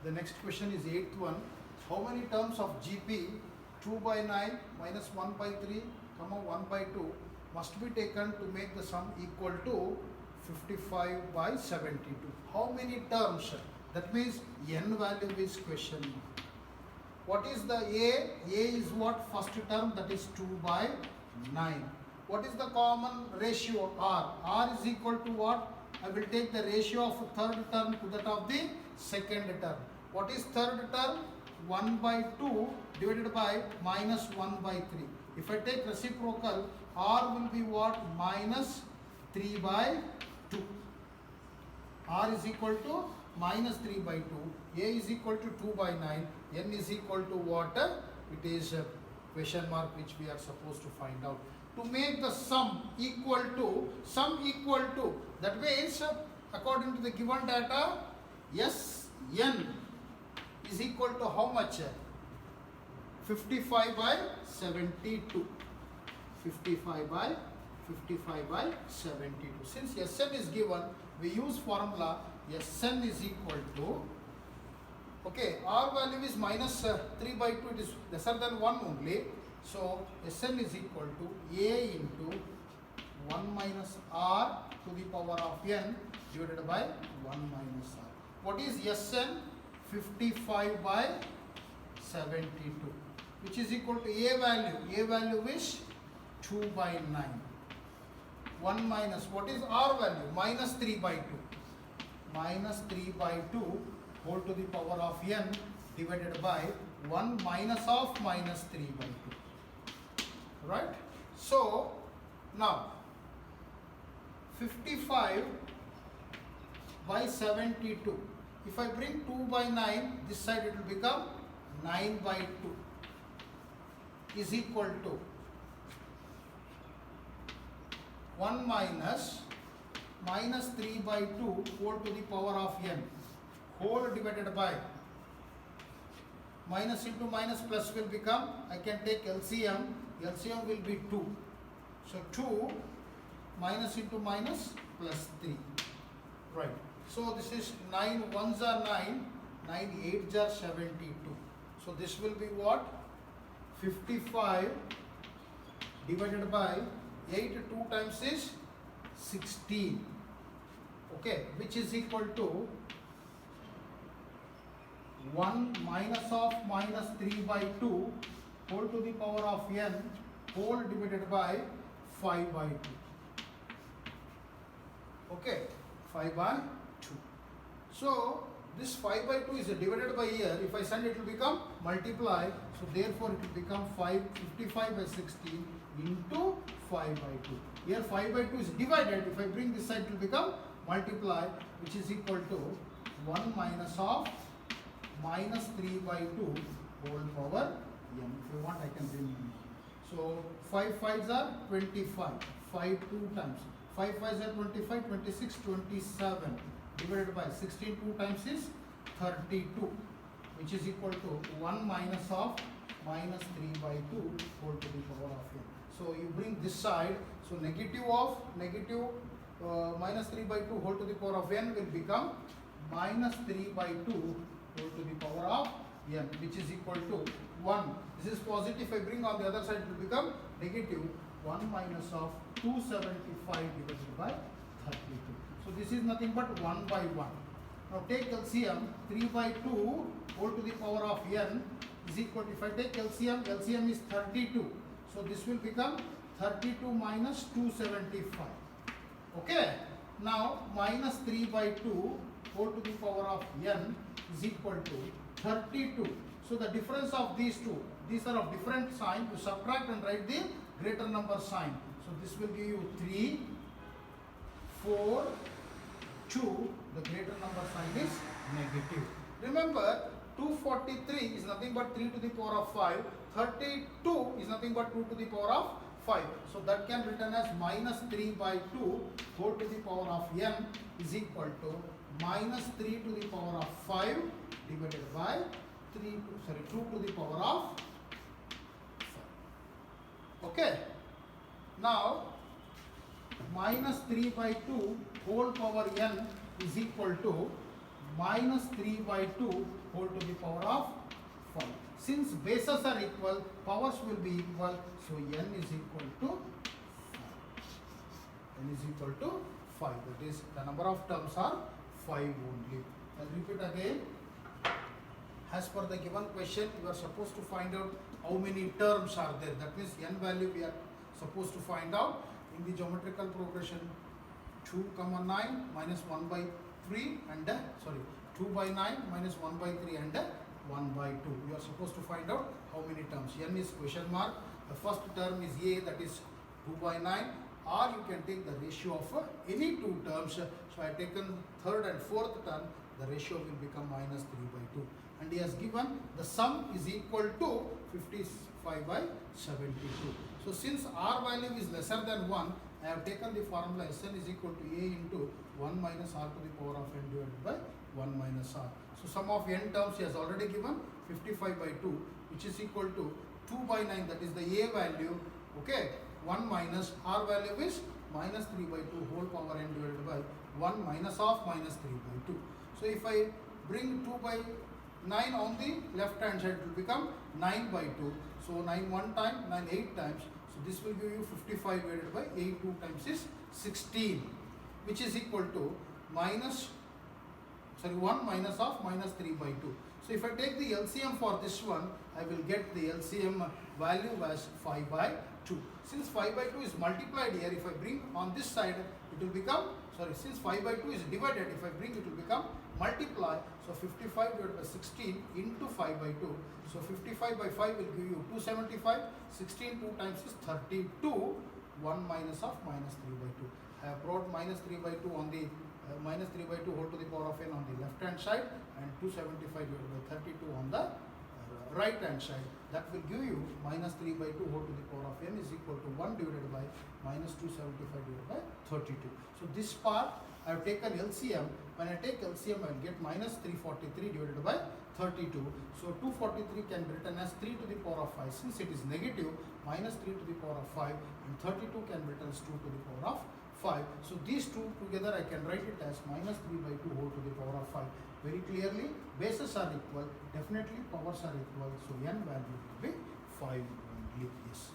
The next question is 8th one. How many terms of GP 2 by 9 minus 1 by 3, comma 1 by 2 must be taken to make the sum equal to 55 by 72? How many terms? That means n value is question mark. What is the A? A is what? First term, that is 2 by 9. What is the common ratio? R. R is equal to what? I will take the ratio of third term to that of the second term. What is third term? 1 by 2 divided by minus 1 by 3. If I take reciprocal, R will be what? Minus 3 by 2. R is equal to minus 3 by 2. A is equal to 2 by 9. N is equal to what? It is a question mark which we are supposed to find out. To make the sum equal to, that means according to the given data, Sn is equal to how much? 55 by 72. 55 by 72. Since Sn is given, we use formula Sn is equal to, okay, R value is minus 3 by 2, it is lesser than 1 only. So Sn is equal to A into 1 minus R to the power of n divided by 1 minus R. What is Sn? 55 by 72, which is equal to A value. A value is 2 by 9. 1 minus, what is R value? Minus 3 by 2. Minus 3 by 2 whole to the power of n divided by 1 minus of minus 3 by 2. Right? So, now 55 by 72. If I bring 2 by 9, this side it will become 9 by 2 is equal to 1 minus 3 by 2 whole to the power of n whole divided by minus into minus plus will become, I can take LCM. LCM will be 2. So 2 minus into minus plus 3. Right. So this is 9 ones are 9, 9 eights are 72. So this will be what? 55 divided by 8 2 times is 16. Okay, which is equal to 1 minus of minus 3 by 2 whole to the power of n whole divided by 5 by 2. Okay, 5 by 2. So this 5 by 2 is divided by here. If I send it will become multiply. So therefore it will become 55 by 16 into 5 by 2. Here 5 by 2 is divided. If I bring this side it will become multiply, which is equal to 1 minus of minus 3 by 2 whole power n. If you want, I can bring in. So 5 5s are 25. 5 2 times. 5 5s are 25, 26, 27 divided by 16 2 times is 32, which is equal to 1 minus of minus 3 by 2 whole to the power of n. So you bring this side. So negative of minus 3 by 2 whole to the power of n will become minus 3 by 2 whole to the power of n, which is equal to 1. This is positive. If I bring on the other side, it will become negative 1 minus of 275 divided by 32. So this is nothing but 1 by 1. Now take LCM. 3 by 2 whole to the power of n is equal to, if I take LCM, LCM is 32. So this will become 32 minus 275. Okay. Now minus 3 by 2 whole to the power of n is equal to 32. So the difference of these two, these are of different sign. You subtract and write the greater number sign. So this will give you 3, 4, 2. The greater number sign is negative. Remember, 243 is nothing but 3 to the power of 5. 32 is nothing but 2 to the power of 5. So that can be written as minus 3 by 2 whole to the power of n is equal to minus 3 to the power of 5 divided by 2 to the power of 5. Okay. Now minus 3 by 2 whole power n is equal to minus 3 by 2 whole to the power of 5. Since bases are equal, powers will be equal, so n is equal to 5. N is equal to 5. That is, the number of terms are 5 only. I'll repeat again. As per the given question, you are supposed to find out how many terms are there. That means n value we are supposed to find out in the geometrical progression 2, 9 minus 1 by 3 and 2 by 9 minus 1 by 3 and 1 by 2. You are supposed to find out how many terms. N is question mark. The first term is A, that is 2 by 9, or you can take the ratio of any two terms. So I have taken third and fourth term, the ratio will become minus 3 by 2. And he has given the sum is equal to 55 by 72. So since R value is lesser than 1, I have taken the formula Sn is equal to A into 1 minus R to the power of n divided by 1 minus R. So sum of n terms he has already given 55 by 2, which is equal to 2 by 9, that is the A value, okay, 1 minus R value is minus 3 by 2 whole power n divided by 1 minus of minus 3 by 2. So if I bring 2 by 9 on the left hand side, it will become 9 by 2. So 9 one time, 9 8 times. So this will give you 55 divided by 8 2 times is 16, which is equal to 1 minus of minus 3 by 2. So if I take the LCM for this one, I will get the LCM value as 5 by 2. Since 5 by 2 is multiplied here, if I bring on this side, it will become, since 5 by 2 is divided, if I bring, it will become multiply. So 55 divided by 16 into 5 by 2. So 55 by 5 will give you 275. 16 2 times is 32. 1 minus of minus 3 by 2. I have brought minus 3 by 2 on the minus 3 by 2 whole to the power of n on the left hand side and 275 divided by 32 on the right hand side. That will give you minus 3 by 2 whole to the power of n is equal to 1 divided by minus 275 divided by 32. So this part I have taken LCM. When I take LCM, I will get minus 343 divided by 32. So 243 can be written as 3 to the power of 5. Since it is negative, minus 3 to the power of 5 and 32 can be written as 2 to the power of 5. So these two together I can write it as minus 3 by 2 whole to the power of 5. Very clearly, bases are equal, definitely powers are equal. So n value will be 5 only. Yes.